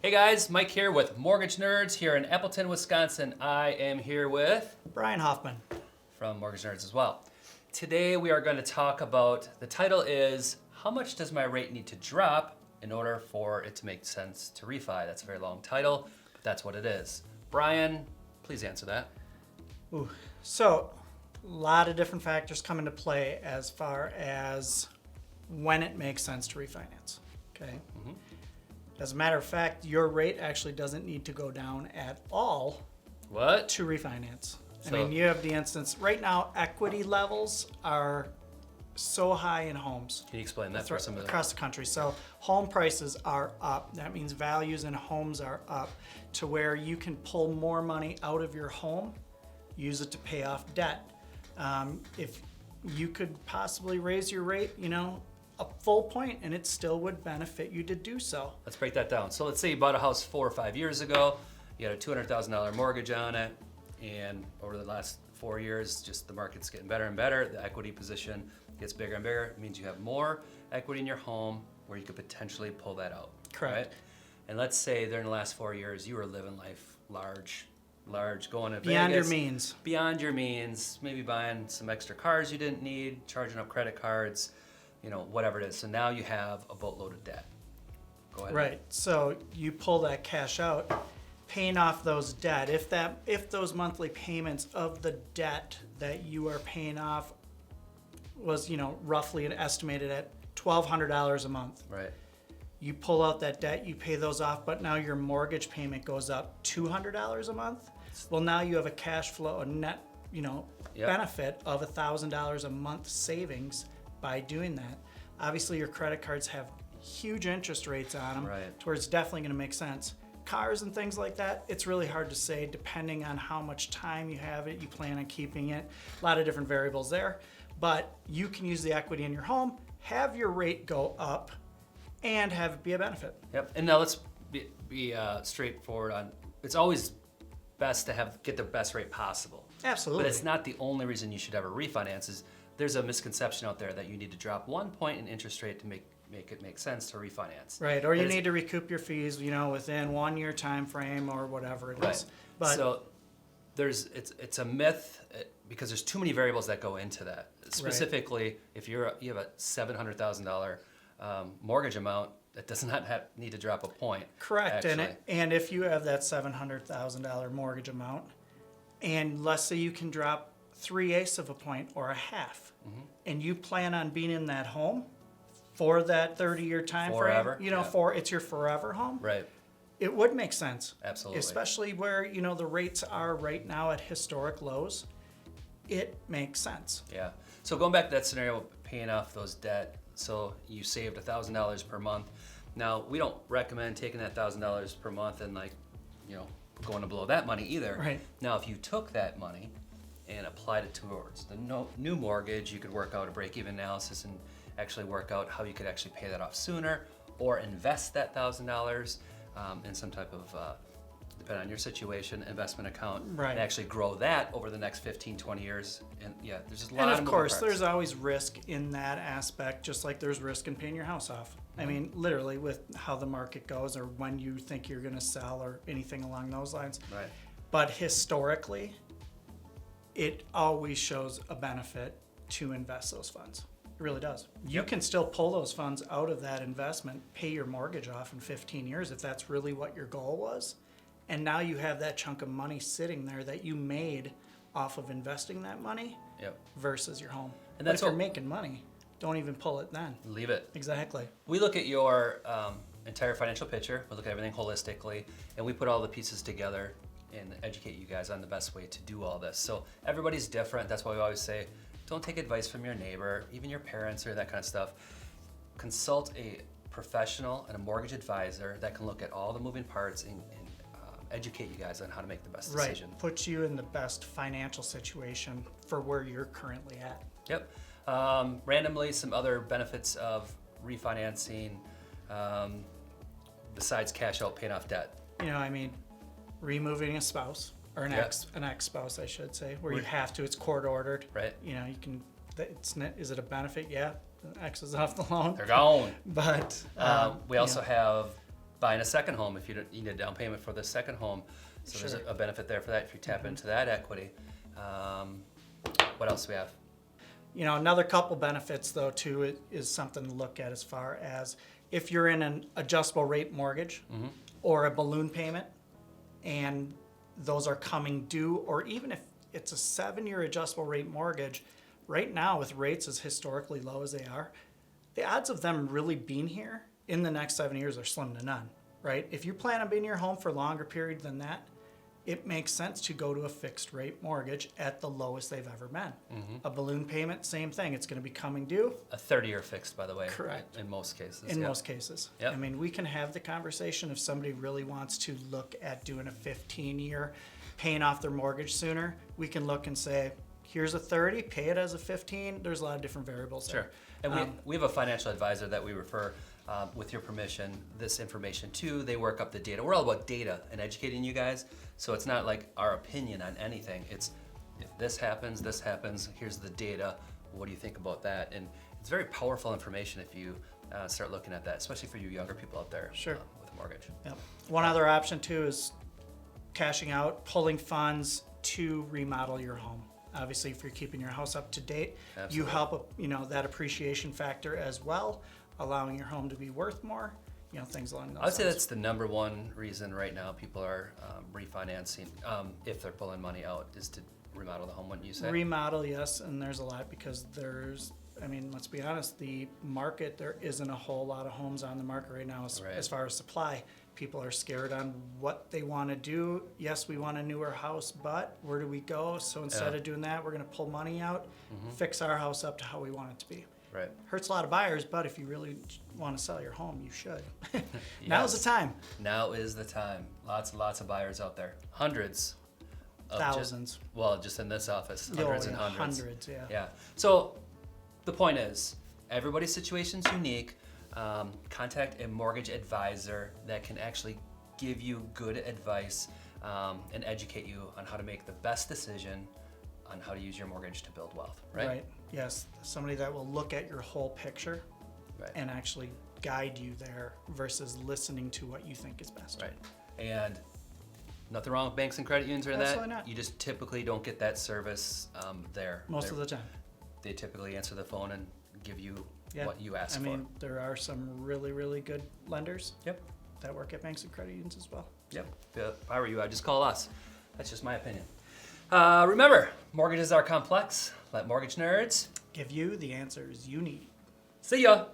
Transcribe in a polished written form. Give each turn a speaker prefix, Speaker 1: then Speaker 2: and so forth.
Speaker 1: Hey guys, Mike here with Mortgage Nerds here in Appleton, Wisconsin. I am here with
Speaker 2: Brian Hofmann
Speaker 1: from Mortgage Nerds as well. Today we are going to talk about, the title is, how much does my rate need to drop in order for it to make sense to refi? That's a very long title, but that's what it is. Brian, please answer that.
Speaker 2: So, a lot of different factors come into play as far as when it makes sense to refinance. Okay. As a matter of fact, your rate actually doesn't need to go down at all
Speaker 1: What?
Speaker 2: to refinance. I
Speaker 1: So-
Speaker 2: mean, you have the instance right now. Equity levels are so high in homes
Speaker 1: Can you explain that for some of the...
Speaker 2: across the country. So home prices are up. That means values in homes are up to where you can pull more money out of your home, use it to pay off debt. If you could possibly raise your rate, a full point, and it still would benefit you to do so.
Speaker 1: Let's break that down. So let's say you bought a house 4 or 5 years ago, you had a $200,000 mortgage on it, and over the last 4 years, just the market's getting better and better, the equity position gets bigger and bigger. It means you have more equity in your home where you could potentially pull that out.
Speaker 2: Correct.
Speaker 1: Right? And let's say during the last 4 years, you were living life large, going to
Speaker 2: Beyond
Speaker 1: Vegas.
Speaker 2: your means.
Speaker 1: Beyond your means, maybe buying some extra cars you didn't need, charging up credit cards, whatever it is. So now you have a boatload of debt. Go ahead.
Speaker 2: Right. So you pull that cash out, paying off those debt. If those monthly payments of the debt that you are paying off was, roughly estimated at $1,200 a month.
Speaker 1: Right.
Speaker 2: You pull out that debt, you pay those off, but now your mortgage payment goes up $200 a month. Well, now you have a cash flow, a net,
Speaker 1: Yep.
Speaker 2: benefit of $1,000 a month savings by doing that. Obviously, your credit cards have huge interest rates on them,
Speaker 1: Right.
Speaker 2: to where it's definitely going to make sense. Cars and things like that, it's really hard to say depending on how much time you have it, you plan on keeping it, a lot of different variables there. But you can use the equity in your home, have your rate go up, and have it be a benefit.
Speaker 1: Yep. And now let's be straightforward on. It's always best to get the best rate possible.
Speaker 2: Absolutely.
Speaker 1: But it's not the only reason you should ever refinance. There's a misconception out there that you need to drop 1 point in interest rate to make it make sense to refinance.
Speaker 2: Right, or you
Speaker 1: And
Speaker 2: need to recoup your fees, within 1 year time frame or whatever it is.
Speaker 1: Right.
Speaker 2: But
Speaker 1: So it's a myth because there's too many variables that go into that. Specifically, if you have a $700,000 mortgage amount, that does not need to drop a point.
Speaker 2: correct,
Speaker 1: actually.
Speaker 2: and if you have that $700,000 mortgage amount, and let's say you can drop 3/8 of a point or a half, and you plan on being in that home for that 30-year time
Speaker 1: Forever,
Speaker 2: frame,
Speaker 1: yeah.
Speaker 2: it's your forever home.
Speaker 1: Right.
Speaker 2: It would make sense.
Speaker 1: Absolutely.
Speaker 2: Especially where, the rates are right now at historic lows. It makes sense.
Speaker 1: Yeah. So going back to that scenario, paying off those debt, so you saved $1,000 per month. Now, we don't recommend taking that $1,000 per month and going to blow that money either.
Speaker 2: Right.
Speaker 1: Now, if you took that money and applied it towards the new mortgage, you could work out a break-even analysis and actually work out how you could actually pay that off sooner, or invest that $1,000 in some type of, depending on your situation, investment account,
Speaker 2: Right.
Speaker 1: and actually grow that over the next 15, 20 years. And yeah, there's just a lot
Speaker 2: And
Speaker 1: of
Speaker 2: of
Speaker 1: moving
Speaker 2: course,
Speaker 1: parts.
Speaker 2: there's always risk in that aspect, just like there's risk in paying your house off. I mean, literally with how the market goes or when you think you're going to sell or anything along those lines.
Speaker 1: Right.
Speaker 2: But historically, it always shows a benefit to invest those funds. It really does. You
Speaker 1: Yep.
Speaker 2: can still pull those funds out of that investment, pay your mortgage off in 15 years if that's really what your goal was. And now you have that chunk of money sitting there that you made off of investing that money
Speaker 1: Yep.
Speaker 2: versus your home.
Speaker 1: And
Speaker 2: But
Speaker 1: that's
Speaker 2: if you're
Speaker 1: what-
Speaker 2: making money, don't even pull it then.
Speaker 1: Leave it.
Speaker 2: Exactly.
Speaker 1: We look at your entire financial picture. We look at everything holistically, and we put all the pieces together and educate you guys on the best way to do all this. So everybody's different. That's why we always say, don't take advice from your neighbor, even your parents or that kind of stuff. Consult a professional and a mortgage advisor that can look at all the moving parts and educate you guys on how to make the best decision.
Speaker 2: Right. Puts you in the best financial situation for where you're currently at.
Speaker 1: Yep. Randomly, some other benefits of refinancing besides cash out paying off debt.
Speaker 2: Removing a spouse or an
Speaker 1: Yep.
Speaker 2: ex-spouse, I should say, where you have to. It's court ordered.
Speaker 1: Right.
Speaker 2: You can. Is it a benefit? Yeah. The ex is off the loan.
Speaker 1: They're gone.
Speaker 2: But
Speaker 1: We also have buying a second home if you don't need a down payment for the second home. So
Speaker 2: Sure.
Speaker 1: there's a benefit there for that if you tap into that equity. What else do we have?
Speaker 2: You know, another couple benefits though too is something to look at as far as if you're in an adjustable rate mortgage or a balloon payment and those are coming due, or even if it's a 7-year adjustable rate mortgage, right now with rates as historically low as they are, the odds of them really being here in the next 7 years are slim to none, right? If you plan on being in your home for a longer period than that, it makes sense to go to a fixed rate mortgage at the lowest they've ever been. A balloon payment, same thing. It's going to be coming due.
Speaker 1: A 30-year fixed, by the way.
Speaker 2: Correct.
Speaker 1: In most cases.
Speaker 2: In
Speaker 1: yep.
Speaker 2: most cases.
Speaker 1: Yep.
Speaker 2: I mean, we can have the conversation if somebody really wants to look at doing a 15-year, paying off their mortgage sooner. We can look and say, here's a 30, pay it as a 15. There's a lot of different variables there.
Speaker 1: Sure. And we have a financial advisor that we refer, with your permission, this information to. They work up the data. We're all about data and educating you guys. So it's not like our opinion on anything. It's if this happens, here's the data. What do you think about that? And it's very powerful information if you start looking at that, especially for you younger people out there.
Speaker 2: Sure.
Speaker 1: With a mortgage.
Speaker 2: Yep. One other option too is cashing out, pulling funds to remodel your home. Obviously, if you're keeping your house up to date,
Speaker 1: Absolutely.
Speaker 2: you help, that appreciation factor as well, allowing your home to be worth more, things along those lines.
Speaker 1: I would say that's the number one reason right now people are refinancing, if they're pulling money out, is to remodel the home, wouldn't you say?
Speaker 2: Remodel, yes, and there's a lot because let's be honest, the market, there isn't a whole lot of homes on the market right now as far as supply. People are scared on what they want to do. Yes, we want a newer house, but where do we go? So instead of doing that, we're going to pull money out, fix our house up to how we want it to be.
Speaker 1: Right.
Speaker 2: Hurts a lot of buyers, but if you really want to sell your home, you should. Now's the time.
Speaker 1: Now is the time. Lots and lots of buyers out there. Hundreds. Of
Speaker 2: Thousands.
Speaker 1: Just in this office, hundreds and hundreds.
Speaker 2: Hundreds, yeah.
Speaker 1: Yeah. So the point is, everybody's situation's unique. Contact a mortgage advisor that can actually give you good advice and educate you on how to make the best decision on how to use your mortgage to build wealth, right?
Speaker 2: Right, yes. Somebody that will look at your whole picture and actually guide you there versus listening to what you think is best.
Speaker 1: Right. And nothing wrong with banks and credit unions or
Speaker 2: Absolutely
Speaker 1: that.
Speaker 2: not.
Speaker 1: You just typically don't get that service there.
Speaker 2: Most of the time.
Speaker 1: They typically answer the phone and give you what you asked for.
Speaker 2: I mean, there are some really, really good lenders
Speaker 1: Yep.
Speaker 2: that work at banks and credit unions as well.
Speaker 1: Yep. If I were you, I'd just call us. That's just my opinion. Remember, mortgages are complex. Let mortgage nerds
Speaker 2: Give you the answers you need.
Speaker 1: see ya.